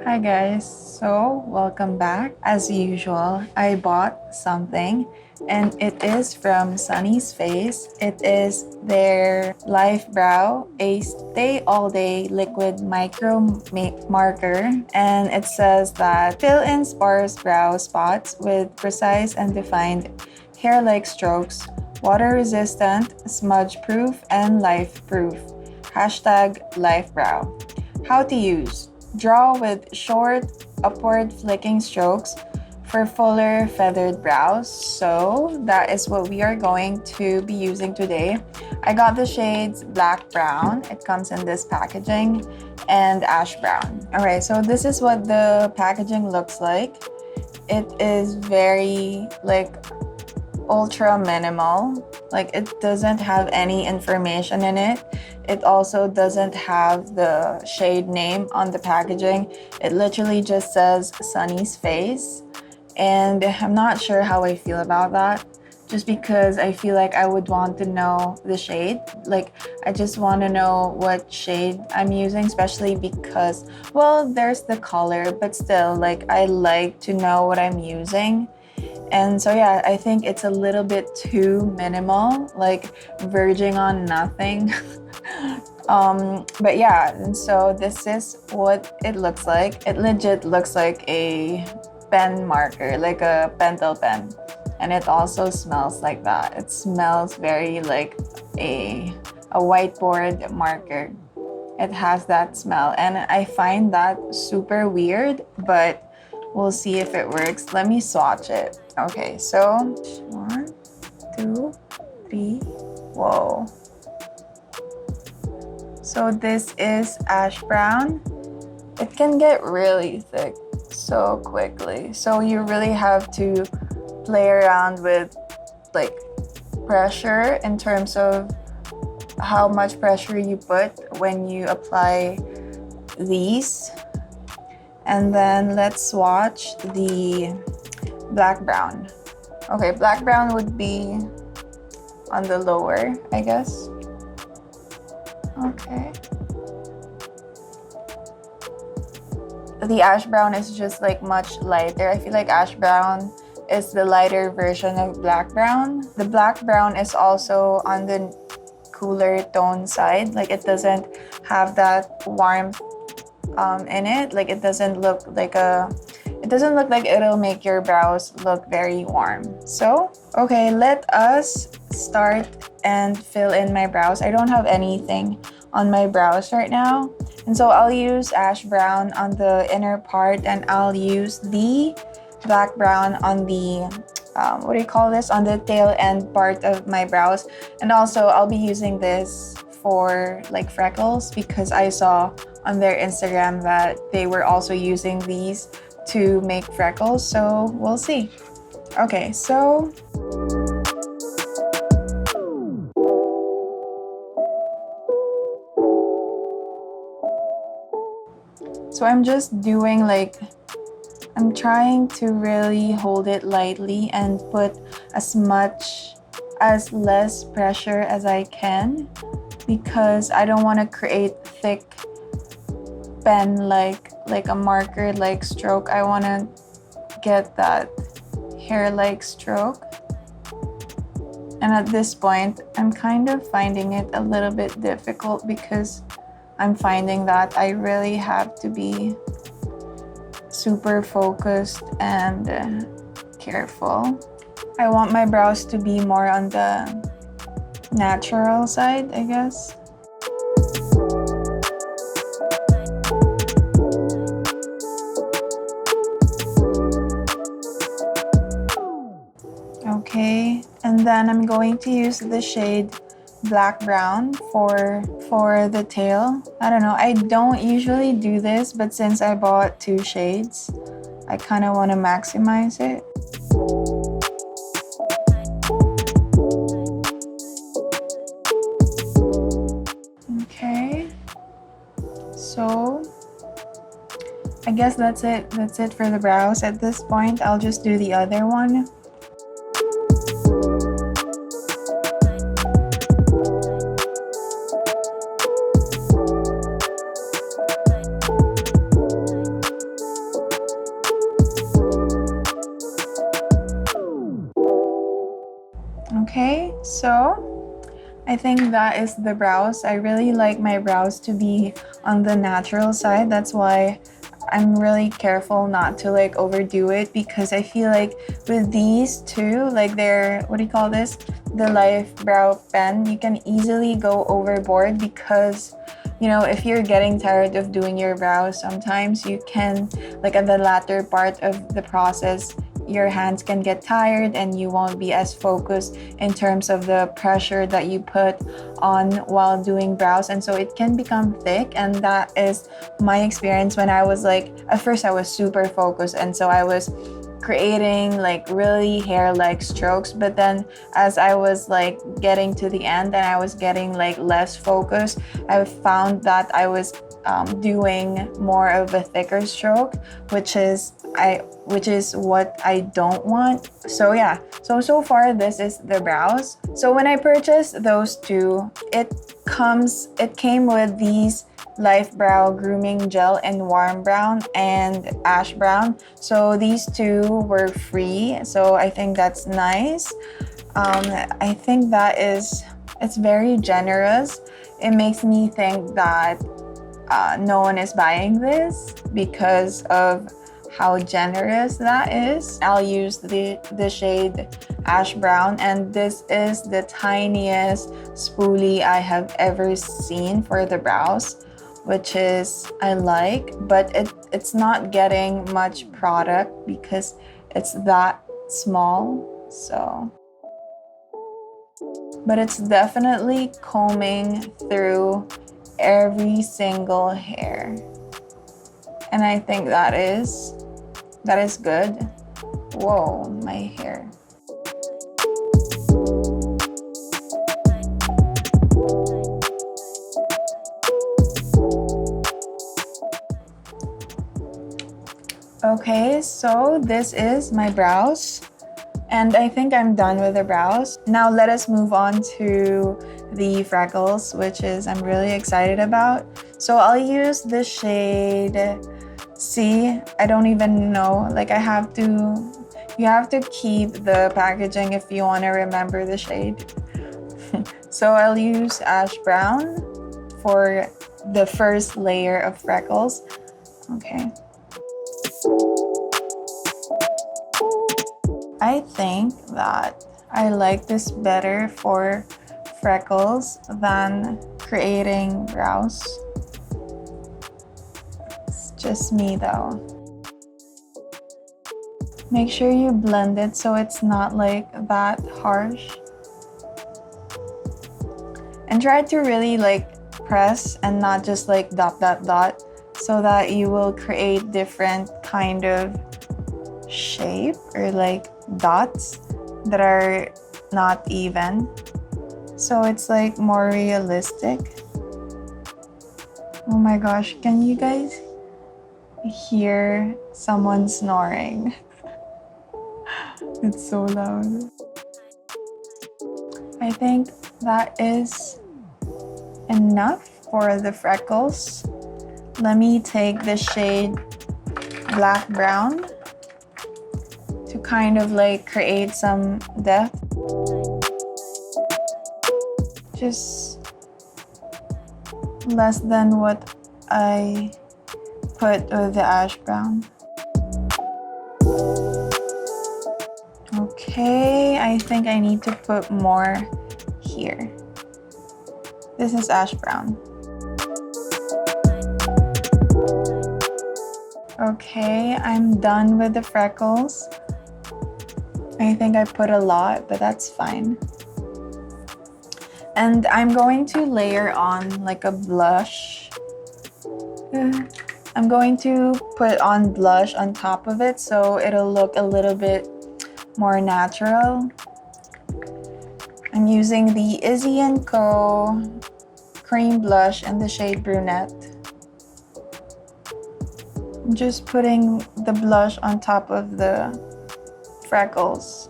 Hi guys, so welcome back. As usual, I bought something and it is from Sunnie's Face. It is their lifebrow, a stay all day liquid micro marker, and it says that fill in sparse brow spots with precise and defined hair-like strokes, water resistant, smudge proof, and life proof. Hashtag lifebrow. How to use. Draw with short, upward flicking strokes for fuller feathered brows. So that is what we are going to be using today. I got the shades black brown. It comes in this packaging, and ash brown. Alright, so this is what the packaging looks like. It is very ultra minimal. Like, it doesn't have any information in it. It also doesn't have the shade name on the packaging. It literally just says Sunnie's Face. And I'm not sure how I feel about that, just because I feel like I would want to know the shade. Like, I just want to know what shade I'm using, especially because, well, there's the color, but still, like, I like to know what I'm using. And so yeah, I think it's a little bit too minimal, like verging on nothing. But yeah, and so this is what it looks like. It legit looks like a pen marker, like a pentel pen. And it also smells like that. It smells very like a whiteboard marker. It has that smell, and I find that super weird, but we'll see if it works. Let me swatch it. Okay, so 1, 2, 3. Whoa. So this is ash brown. It can get really thick so quickly. So you really have to play around with like pressure in terms of how much pressure you put when you apply these. And then let's swatch the black brown. Okay, black brown would be on the lower, I guess. Okay. The ash brown is just like much lighter. I feel like ash brown is the lighter version of black brown. The black brown is also on the cooler tone side. Like, it doesn't have that warmth in it. Like, it doesn't look like it'll make your brows look very warm. So, okay, let us start and fill in my brows. I don't have anything on my brows right now. And so I'll use ash brown on the inner part, and I'll use the black brown on the, what do you call this? On the tail end part of my brows. And also I'll be using this for like freckles, because I saw on their Instagram that they were also using these to make freckles. So we'll see. Okay, so I'm just doing I'm trying to really hold it lightly and put as less pressure as I can, because I don't want to create thick pen like a marker like stroke. I want to get that hair like stroke. And at this point, I'm kind of finding it a little bit difficult, because I'm finding that I really have to be super focused and careful. I want my brows to be more on the natural side, I guess. Okay, and then I'm going to use the shade black brown for the tail. I don't know, I don't usually do this, but since I bought 2 shades, I kind of want to maximize it. Okay, so I guess that's it for the brows. At this point, I'll just do the other one. I think that is the brows. I really like my brows to be on the natural side. That's why I'm really careful not to like overdo it, because I feel like with these two, like they're, what do you call this? The Life Brow Pen, you can easily go overboard because, you know, if you're getting tired of doing your brows, sometimes you can, like at the latter part of the process, your hands can get tired and you won't be as focused in terms of the pressure that you put on while doing brows, and so it can become thick. And that is my experience when I was like, at first I was super focused, and so I was creating like really hair-like strokes, but then as I was like getting to the end and I was getting like less focused, I found that I was doing more of a thicker stroke, which is what I don't want. So yeah, so far this is the brows. So when I purchased those two, it came with these Life Brow Grooming Gel in warm brown and ash brown. So these two were free, so I think that's nice. I think it's very generous. It makes me think that no one is buying this because of how generous that is. I'll use the shade ash brown, and this is the tiniest spoolie I have ever seen for the brows, which is I like, but it's not getting much product because it's that small. So, but it's definitely combing through every single hair, and I think that is good. Whoa, my hair. Okay, so this is my brows, and I think I'm done with the brows. Now let us move on to the freckles, which is I'm really excited about. So I'll use the shade C. I don't even know, like you have to keep the packaging if you want to remember the shade. So I'll use ash brown for the first layer of freckles. Okay. I think that I like this better for freckles than creating brows. It's just me though. Make sure you blend it so it's not like that harsh. And try to really like press and not just like dot dot dot, so that you will create different kind of shape or like dots that are not even, so it's like more realistic. Oh my gosh, can you guys hear someone snoring? It's so loud. I think that is enough for the freckles. Let me take the shade black brown to kind of like create some depth. Just less than what I put with the ash brown. Okay, I think I need to put more here. This is ash brown. Okay, I'm done with the freckles. I think I put a lot, but that's fine. And I'm going to layer on like a blush. I'm going to put on blush on top of it so it'll look a little bit more natural. I'm using the Izzy & Co cream blush in the shade brunette. I'm just putting the blush on top of the freckles.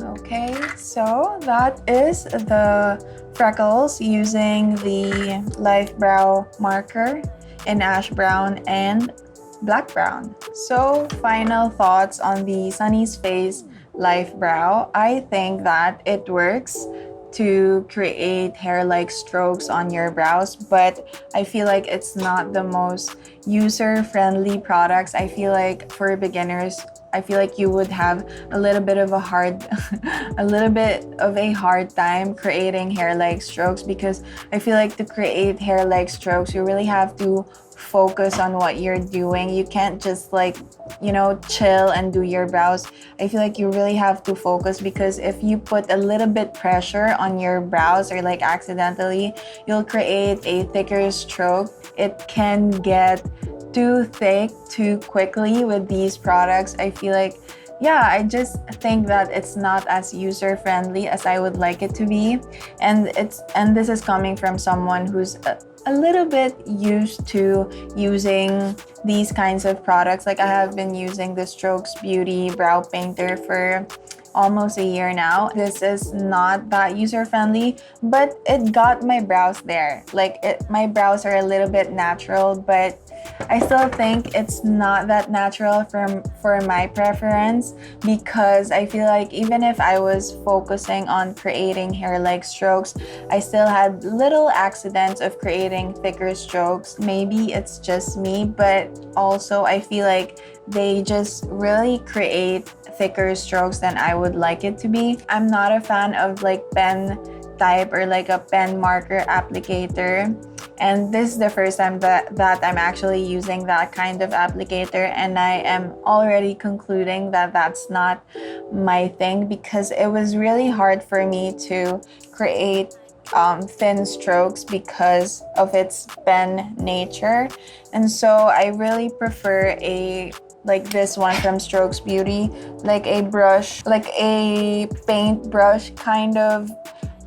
Okay, so that is the freckles using the Life Brow marker in ash brown and black brown. So final thoughts on the Sunnies Face Life Brow. I think that it works to create hair-like strokes on your brows, but I feel like it's not the most user-friendly products. I feel like for beginners, I feel like you would have a little bit of a hard time creating hair-like strokes, because I feel like to create hair-like strokes, you really have to focus on what you're doing. You can't just like, chill and do your brows. I feel like you really have to focus, because if you put a little bit pressure on your brows or like accidentally, you'll create a thicker stroke. It can get too thick too quickly with these products. I feel like, yeah, I just think that it's not as user friendly as I would like it to be. And this is coming from someone who's a little bit used to using these kinds of products. Like I have been using the Strokes Beauty brow painter for almost a year now. This is not that user friendly, but it got my brows there. My brows are a little bit natural, but I still think it's not that natural for my preference, because I feel like even if I was focusing on creating hair-like strokes, I still had little accidents of creating thicker strokes. Maybe it's just me, but also I feel like they just really create thicker strokes than I would like it to be. I'm not a fan of like pen type or like a pen marker applicator, and this is the first time that I'm actually using that kind of applicator, and I am already concluding that that's not my thing, because it was really hard for me to create thin strokes because of its pen nature. And so I really prefer like this one from Strokes Beauty, like a brush, like a paint brush kind of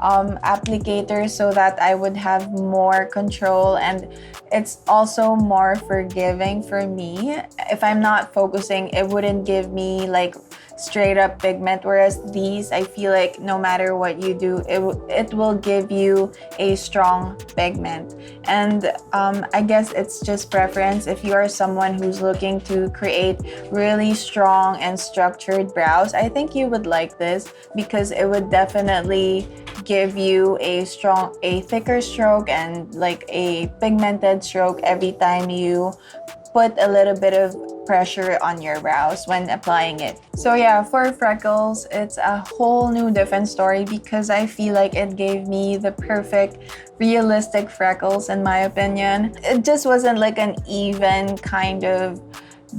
applicator, so that I would have more control, and it's also more forgiving for me. If I'm not focusing, it wouldn't give me like straight up pigment, whereas these, I feel like no matter what you do, it will give you a strong pigment. And I guess it's just preference. If you are someone who's looking to create really strong and structured brows, I think you would like this, because it would definitely give you a thicker stroke and like a pigmented stroke every time you put a little bit of pressure on your brows when applying it. So yeah, for freckles, it's a whole new different story, because I feel like it gave me the perfect realistic freckles in my opinion. It just wasn't like an even kind of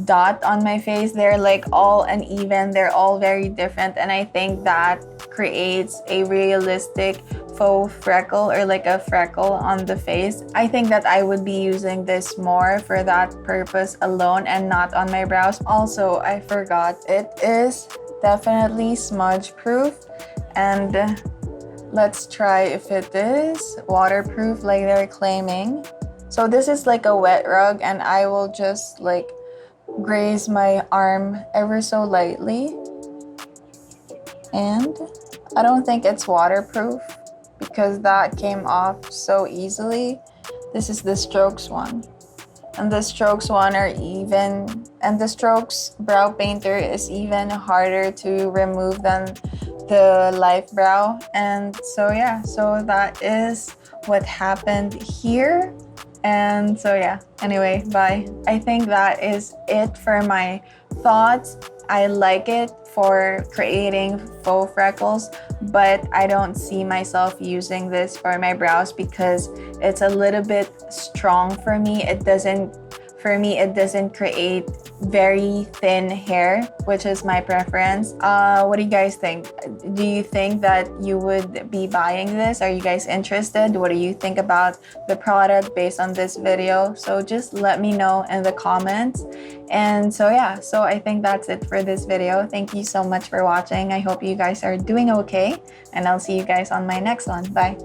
dot on my face. They're like all uneven, they're all very different, and I think that creates a realistic faux freckle, or like a freckle on the face. I think that I would be using this more for that purpose alone and not on my brows. Also, I forgot, it is definitely smudge proof, and let's try if it is waterproof like they're claiming. So this is like a wet rug, and I will just like graze my arm ever so lightly, and I don't think it's waterproof because that came off so easily. This is the Strokes one, and the Strokes one are even, and the Strokes brow painter is even harder to remove than the Life Brow. And so yeah, so that is what happened here. And so yeah, anyway, bye. I think that is it for my thoughts. I like it for creating faux freckles, but I don't see myself using this for my brows because it's a little bit strong for me. It doesn't create very thin hair, which is my preference. What do you guys think? Do you think that you would be buying this? Are you guys interested? What do you think about the product based on this video? So just let me know in the comments. And so yeah, so I think that's it for this video. Thank you so much for watching. I hope you guys are doing okay, and I'll see you guys on my next one. Bye.